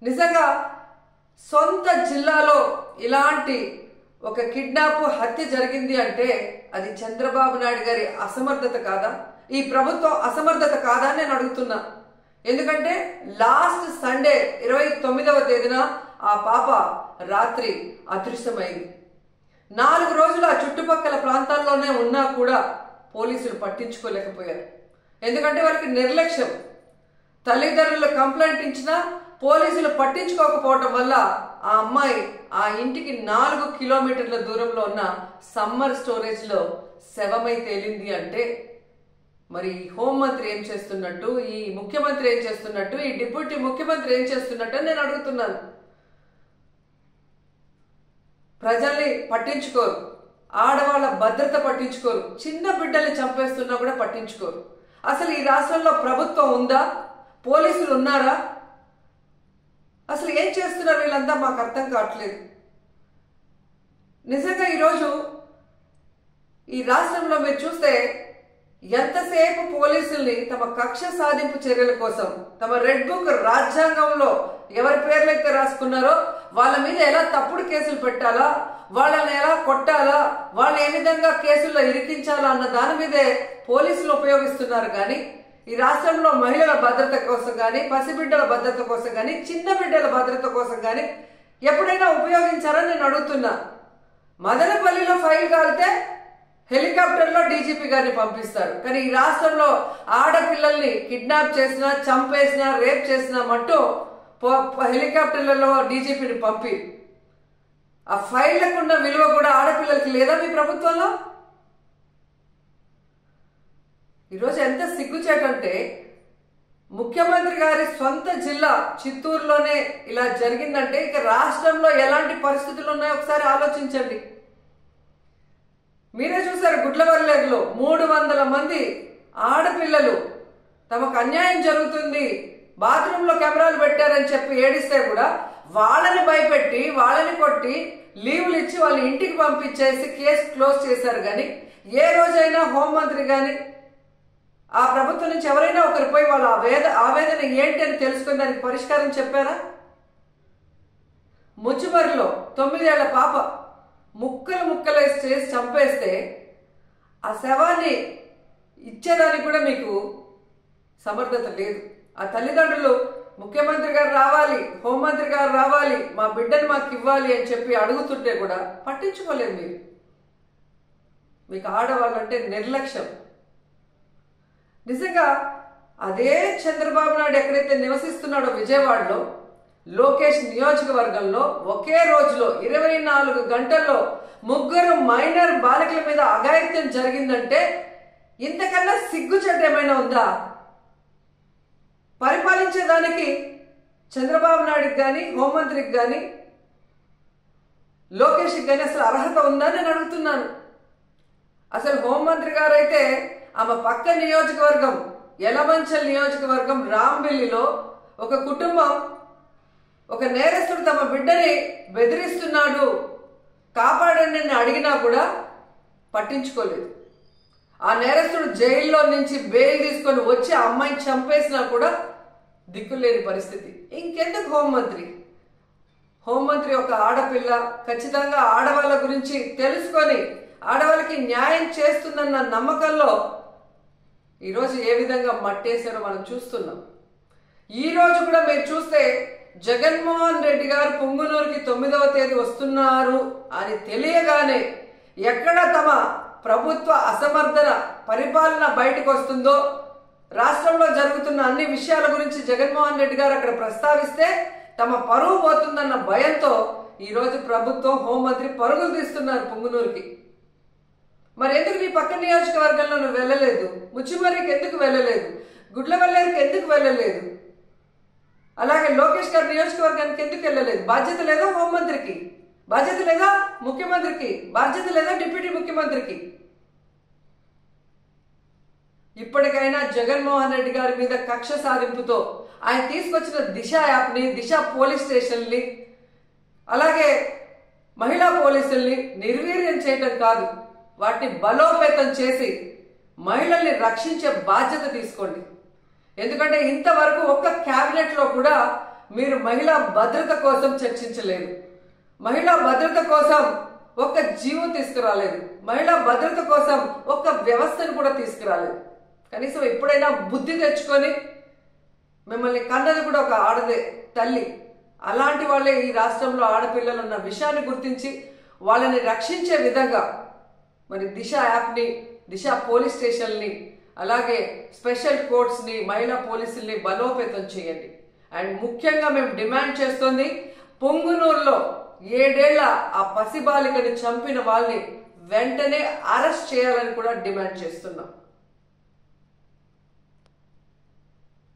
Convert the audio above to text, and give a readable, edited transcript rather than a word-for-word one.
నిజంగా సొంత జిల్లాలో ఇలాంటి ఒక కిడ్నాప్ హత్య జరిగింది అంటే అది చంద్రబాబు నాయుడు గారి అసమర్థత కాదా, ఈ ప్రభుత్వం అసమర్థత కాదా అని నేను అడుగుతున్నా. ఎందుకంటే లాస్ట్ సండే 29వ తేదీన ఆ పాప రాత్రి అదృశ్యమైంది. 4 రోజులు ఆ చుట్టుపక్కల ప్రాంతాల్లోనే ఉన్నా కూడా పోలీసులు పట్టించుకోలేకపోయారు. ఎందుకంటే వాళ్ళకి నిర్లక్ష్యం. తల్లిదండ్రులు కంప్లైంట్ ఇచ్చినా పోలీసులు పట్టించుకోకపోవటం వల్ల ఆ అమ్మాయి ఆ ఇంటికి 4 కిలోమీటర్ల దూరంలో ఉన్న సమ్మర్ స్టోరేజ్ లో శవమై తేలింది అంటే మరి హోంమంత్రి ఏం చేస్తున్నట్టు, ఈ ముఖ్యమంత్రి ఏం చేస్తున్నట్టు, ఈ డిప్యూటీ ముఖ్యమంత్రి ఏం చేస్తున్నట్టు అని నేను అడుగుతున్నాను. ప్రజల్ని పట్టించుకోరు, ఆడవాళ్ళ భద్రత పట్టించుకోరు, చిన్న బిడ్డల్ని చంపేస్తున్నా కూడా పట్టించుకోరు. అసలు ఈ రాష్ట్రంలో ప్రభుత్వం ఉందా? పోలీసులు ఉన్నారా? అసలు ఏం చేస్తున్నారు వీళ్ళంతా మాకు అర్థం కావట్లేదు. నిజంగా ఈరోజు ఈ రాష్ట్రంలో మీరు చూస్తే ఎంతసేపు పోలీసుల్ని తమ కక్ష సాధింపు చర్యల కోసం, తమ రెడ్ బుక్ రాజ్యాంగంలో ఎవరి పేర్లైతే రాసుకున్నారో వాళ్ళ మీద ఎలా తప్పుడు కేసులు పెట్టాలా, వాళ్ళని ఎలా కొట్టాలా, వాళ్ళు ఏ విధంగా కేసుల్లో ఇరికించాలా అన్న దాని మీదే పోలీసులు ఉపయోగిస్తున్నారు. కానీ ఈ రాష్ట్రంలో మహిళల భద్రత కోసం కానీ, పసిబిడ్డల భద్రత కోసం కానీ, చిన్న బిడ్డల భద్రత కోసం కానీ ఎప్పుడైనా ఉపయోగించారని నేను అడుగుతున్నా. మదనపల్లిలో ఫైల్ కాలితే హెలికాప్టర్లో డీజీపీ గారిని పంపిస్తారు. కానీ ఈ రాష్ట్రంలో ఆడపిల్లల్ని కిడ్నాప్ చేసినా, చంపేసినా, రేప్ చేసినా మట్టు హెలికాప్టర్లలో డీజీపీని పంపి ఆ ఫైళ్లకున్న విలువ కూడా ఆడపిల్లలకి లేదా మీ ప్రభుత్వంలో? ఈరోజు ఎంత సిగ్గుచేటంటే ముఖ్యమంత్రి గారి సొంత జిల్లా చిత్తూరులోనే ఇలా జరిగిందంటే ఇక రాష్ట్రంలో ఎలాంటి పరిస్థితులు ఉన్నాయో ఒకసారి ఆలోచించండి. మీరే చూసారు, గుడ్లవల్లేరులో 300 మంది ఆడపిల్లలు తమకు అన్యాయం జరుగుతుంది, బాత్రూంలో కెమెరాలు పెట్టారని చెప్పి ఏడిస్తే కూడా వాళ్ళని భయపెట్టి, వాళ్ళని కొట్టి, లీవులు ఇచ్చి వాళ్ళ ఇంటికి పంపించేసి కేసు క్లోజ్ చేశారు. కానీ ఏ రోజైనా హోంమంత్రి కానీ ఆ ప్రభుత్వం నుంచి ఎవరైనా ఒకరు పోయి వాళ్ళ ఆవేదన ఏంటి అని తెలుసుకుని దానికి పరిష్కారం చెప్పారా? ముచ్చుమరిలో 9 ఏళ్ల పాప ముక్కలు చేసి చంపేస్తే ఆ శవాన్ని ఇచ్చేదానికి కూడా మీకు సమర్థత లేదు. ఆ తల్లిదండ్రులు ముఖ్యమంత్రి గారు రావాలి, హోంమంత్రి గారు రావాలి, మా బిడ్డను మాకు ఇవ్వాలి అని చెప్పి అడుగుతుంటే కూడా పట్టించుకోలేదు మీరు. మీకు ఆడవాళ్ళంటే నిర్లక్ష్యం. నిజంగా అదే చంద్రబాబు నాయుడు ఎక్కడైతే నివసిస్తున్నాడో విజయవాడలో లోకేష్ నియోజకవర్గంలో ఒకే రోజులో 24 గంటల్లో 3 మైనర్ బాలికల మీద అఘాయిత్యం జరిగిందంటే ఇంతకన్నా సిగ్గుచెట్టు ఏమైనా ఉందా? పరిపాలించేదానికి చంద్రబాబు నాయుడుకి కానీ, హోంమంత్రికి కానీ, లోకేష్కి కానీ అసలు అర్హత ఉందా నేను అడుగుతున్నాను. అసలు హోంమంత్రి గారు అయితే ఆమె పక్క నియోజకవర్గం యలమంచల్ నియోజకవర్గం రాంబిల్లిలో ఒక కుటుంబం, ఒక నేరస్తుడు తమ బిడ్డని బెదిరిస్తున్నాడు, కాపాడండి అని అడిగినా కూడా పట్టించుకోలేదు. ఆ నేరస్తుడు జైల్లో నుంచి బెయిల్ తీసుకొని వచ్చి ఆ అమ్మాయిని చంపేసినా కూడా దిక్కులేని పరిస్థితి. ఇంకెందుకు హోంమంత్రి? హోంమంత్రి ఒక ఆడపిల్ల, ఖచ్చితంగా ఆడవాళ్ళ గురించి తెలుసుకొని ఆడవాళ్ళకి న్యాయం చేస్తుందన్న నమ్మకంలో ఈరోజు ఏ విధంగా మట్టేశారో మనం చూస్తున్నాం. ఈరోజు కూడా మీరు చూస్తే జగన్మోహన్ రెడ్డి గారు పుంగునూరుకి 9వ తేదీ వస్తున్నారు అని తెలియగానే ఎక్కడ తమ ప్రభుత్వ అసమర్థన పరిపాలన బయటకు వస్తుందో, రాష్ట్రంలో జరుగుతున్న అన్ని విషయాల గురించి జగన్మోహన్ రెడ్డి గారు అక్కడ ప్రస్తావిస్తే తమ పరువు పోతుందన్న భయంతో ఈరోజు ప్రభుత్వం, హోంమంత్రి పరుగులు తీస్తున్నారు పుంగునూరుకి. మరి ఎందుకు నీ పక్క నియోజకవర్గంలో నువ్వు వెళ్ళలేదు? ముచ్చిమర్రికి ఎందుకు వెళ్ళలేదు? గుడ్లవల్లేరుకి ఎందుకు వెళ్ళలేదు? అలాగే లోకేష్ గారి నియోజకవర్గానికి ఎందుకు వెళ్ళలేదు? బాధ్యత లేదా హోంమంత్రికి? బాధ్యత లేదా ముఖ్యమంత్రికి? బాధ్యత లేదా డిప్యూటీ ముఖ్యమంత్రికి? ఇప్పటికైనా జగన్మోహన్ రెడ్డి గారి మీద కక్ష సాధింపుతో ఆయన తీసుకొచ్చిన దిశ యాప్ని, దిశ పోలీస్ స్టేషన్ని, అలాగే మహిళా పోలీసుల్ని నిర్వీర్యం చేయటం కాదు, వాటిని బలోపేతం చేసి మహిళల్ని రక్షించే బాధ్యత తీసుకోండి. ఎందుకంటే ఇంతవరకు ఒక్క క్యాబినెట్లో కూడా మీరు మహిళా భద్రత కోసం చర్చించలేదు. మహిళా భద్రత కోసం ఒక జీవో తీసుకురాలేదు. మహిళా భద్రత కోసం ఒక వ్యవస్థను కూడా తీసుకురాలేదు. కనీసం ఎప్పుడైనా బుద్ధి తెచ్చుకొని, మిమ్మల్ని కన్నది కూడా ఒక ఆడదే తల్లి, అలాంటి వాళ్ళే ఈ రాష్ట్రంలో ఆడపిల్లలు ఉన్న విషయాన్ని గుర్తించి వాళ్ళని రక్షించే విధంగా మరి దిశ యాప్ని, దిశ పోలీస్ స్టేషన్ని, అలాగే స్పెషల్ కోర్ట్స్ని, మహిళా పోలీసుల్ని బలోపేతం చేయండి. అండ్ ముఖ్యంగా మేము డిమాండ్ చేస్తుంది, పొంగునూరులో 7 ఏళ్ల ఆ పసిబాలికని చంపిన వాళ్ళని వెంటనే అరెస్ట్ చేయాలని కూడా డిమాండ్ చేస్తున్నాం.